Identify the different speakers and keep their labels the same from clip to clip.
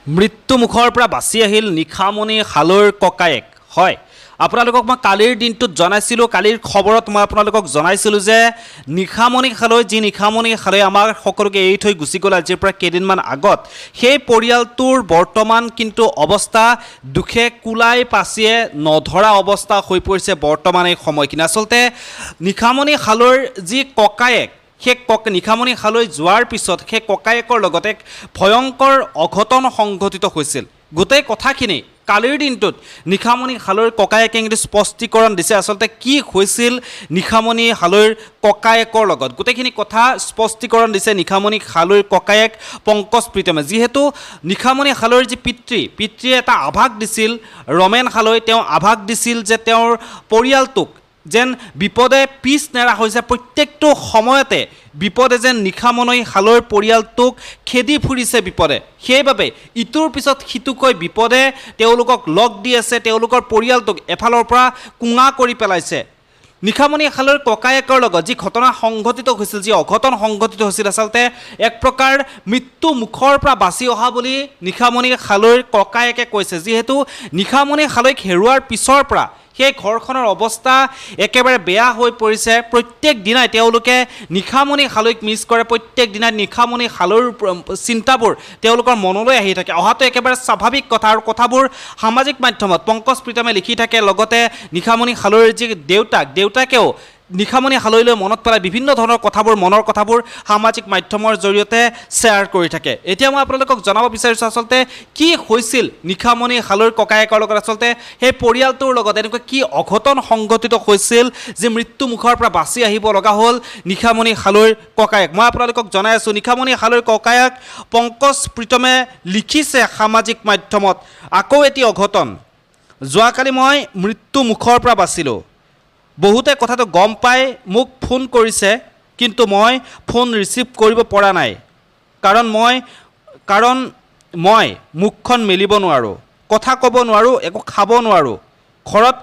Speaker 1: মৃত্যুমুখৰ পৰা বাচি আহিল নিশামণি হালৈৰ ককায়েক। হয়, আপোনালোকক মই কালিৰ দিনটোত জনাইছিলোঁ, কালিৰ খবৰত মই আপোনালোকক জনাইছিলোঁ যে নিশামণি হালৈ আমাৰ সকলোকে এৰি থৈ গুচি গ'ল আজিৰ পৰা কেইদিনমান আগত। সেই পৰিয়ালটোৰ বৰ্তমান কিন্তু অৱস্থা দুখে কুলাই পাচিয়ে নধৰা অৱস্থা হৈ পৰিছে বৰ্তমান এই সময়খিনি। আচলতে নিশামণি হালৈৰ যি ককায়েক, সেই নিশামণি হালৈ যোৱাৰ পিছত সেই ককায়েকৰ লগতে এক ভয়ংকৰ অঘটন সংঘটিত হৈছিল। গোটেই কথাখিনি কালিৰ দিনটোত নিশামণি হালৈৰ ককায়েকে কিন্তু স্পষ্টীকৰণ দিছে আচলতে কি হৈছিল নিশামণি হালৈৰ ককায়েকৰ লগত। গোটেইখিনি কথা স্পষ্টীকৰণ দিছে নিশামণি হালৈৰ ককায়েক পংকজ প্ৰীতমে। যিহেতু নিশামণি হালৈৰ যি পিতৃয়ে এটা আভাস দিছিল, ৰমেন হালৈ, তেওঁ আভাস দিছিল যে তেওঁৰ পৰিয়ালটোক যেন বিপদে পিছ নেৰা হৈছে, প্ৰত্যেকটো সময়তে বিপদে যেন নিশামণি হালৈৰ পৰিয়ালটোক খেদি ফুৰিছে বিপদে। সেইবাবে ইটোৰ পিছত সিটোকৈ বিপদে তেওঁলোকক লগ দি আছে, তেওঁলোকৰ পৰিয়ালটোক এফালৰ পৰা কুঙা কৰি পেলাইছে। নিশামণি হালৈৰ ককায়েকৰ লগত যি ঘটনা সংঘটিত হৈছিল, যি অঘটন সংঘটিত হৈছিল, আচলতে এক প্ৰকাৰ মৃত্যু মুখৰ পৰা বাচি অহা বুলি নিশামণি হালৈৰ ককায়েকে কৈছে। যিহেতু নিশামণি হালৈক হেৰুৱাৰ পিছৰ পৰা সেই ঘৰখনৰ অৱস্থা একেবাৰে বেয়া হৈ পৰিছে। প্ৰত্যেক দিনাই তেওঁলোকে নিশামণি হালৈক মিছ কৰে, প্ৰত্যেক দিনাই নিশামণি হালৈৰ চিন্তাবোৰ তেওঁলোকৰ মনলৈ আহি থাকে। অহাটো একেবাৰে স্বাভাৱিক কথা, আৰু কথাবোৰ সামাজিক মাধ্যমত পংকজ প্ৰীতমে লিখি থাকে। লগতে নিশামণি হালৈৰ যি দেউতাকেও নিশামণি হালৈলৈ মনত পেলাই বিভিন্ন ধৰণৰ কথাবোৰ, মনৰ কথাবোৰ সামাজিক মাধ্যমৰ জৰিয়তে শ্বেয়াৰ কৰি থাকে। এতিয়া মই আপোনালোকক জনাব বিচাৰিছোঁ আচলতে কি হৈছিল নিশামণি হালৈৰ ককায়েকৰ লগত, আচলতে সেই পৰিয়ালটোৰ লগত এনেকুৱা কি অঘটন সংঘটিত হৈছিল যে মৃত্যুমুখৰ পৰা বাচি আহিব লগা হ'ল নিশামণি হালৈৰ ককায়েক। মই আপোনালোকক জনাই আছোঁ, নিশামণি হালৈৰ ককায়েক পংকজ প্ৰীতমে লিখিছে সামাজিক মাধ্যমত, আকৌ এটি অঘটন। যোৱাকালি মই মৃত্যুমুখৰ পৰা বাচিলোঁ। বহুতে কথাটো গম পাই মোক ফোন কৰিছে, কিন্তু মই ফোন ৰিচিভ কৰিব পৰা নাই, কাৰণ মই মুখখন মেলিব নোৱাৰোঁ, কথা ক'ব নোৱাৰোঁ, একো খাব নোৱাৰোঁ। ঘৰত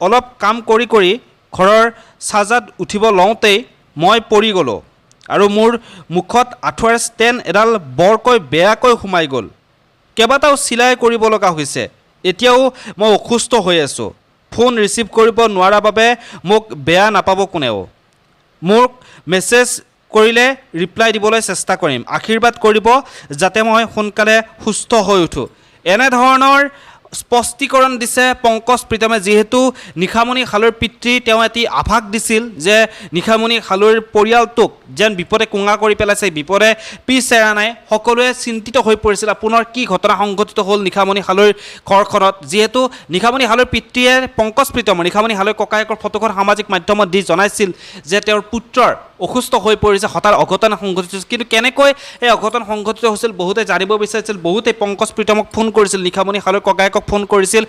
Speaker 1: অলপ কাম কৰি ঘৰৰ চাজাত উঠিব লওঁতেই মই পৰি গ'লোঁ, আৰু মোৰ মুখত আঁঠুৱাৰ ষ্টেণ্ড এডাল বৰকৈ বেয়াকৈ সোমাই গ'ল। কেইবাটাও চিলাই কৰিব লগা হৈছে। এতিয়াও মই অসুস্থ হৈ আছোঁ। ফোন ৰিচিভ কৰিব নোৱাৰাৰ বাবে মোক বেয়া নাপাব কোনেও। মোক মেছেজ কৰিলে ৰিপ্লাই দিবলৈ চেষ্টা কৰিম। আশীৰ্বাদ কৰিব যাতে মই সোনকালে সুস্থ হৈ উঠোঁ। এনেধৰণৰ স্পষ্টীকৰণ দিছে পংকজ প্ৰীতমে। যিহেতু নিশামণি হালৈৰ পিতৃ, তেওঁ এটি আভাস দিছিল যে নিশামণি হালৈৰ পৰিয়ালটোক যেন বিপদে কুঙা কৰি পেলাইছে, বিপদে পিছ এৰা নাই। সকলোৱে চিন্তিত হৈ পৰিছিল আপোনাৰ কি ঘটনা সংঘটিত হ'ল নিশামণি হালৈৰ ঘৰখনত। যিহেতু নিশামণি হালৈৰ পিতৃয়ে পংকজ প্ৰীতমৰ নিশামণি হালৈৰ ককায়েকৰ ফটোখন সামাজিক মাধ্যমত দি জনাইছিল যে তেওঁৰ পুত্ৰৰ অসুস্থ হৈ পৰিছে, হঠাৎ অঘটন সংঘটিত হৈছিল। কিন্তু কেনেকৈ এই অঘটন সংঘটিত হৈছিল বহুতে জানিব বিচাৰিছিল, বহুতে পংকজ প্ৰীতমক ফোন কৰিছিল, নিশামণি হালৈৰ ককায়েকক ফোন কৰিছিল।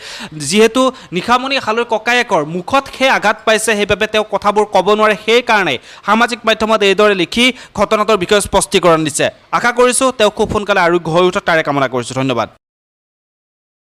Speaker 1: যিহেতু নিশামণি হালৈৰ ককায়েকৰ মুখত সেই আঘাত পাইছে, সেইবাবে তেওঁ কথাবোৰ ক'ব নোৱাৰে। সেইকাৰণে সামাজিক মাধ্যমত এইদৰে লিখি ঘটনাটোৰ বিষয়ে স্পষ্টীকৰণ দিছে। আশা কৰিছোঁ তেওঁ খুব সোনকালে আৰোগ্য হৈ উঠক, তাৰে কামনা কৰিছোঁ। ধন্যবাদ।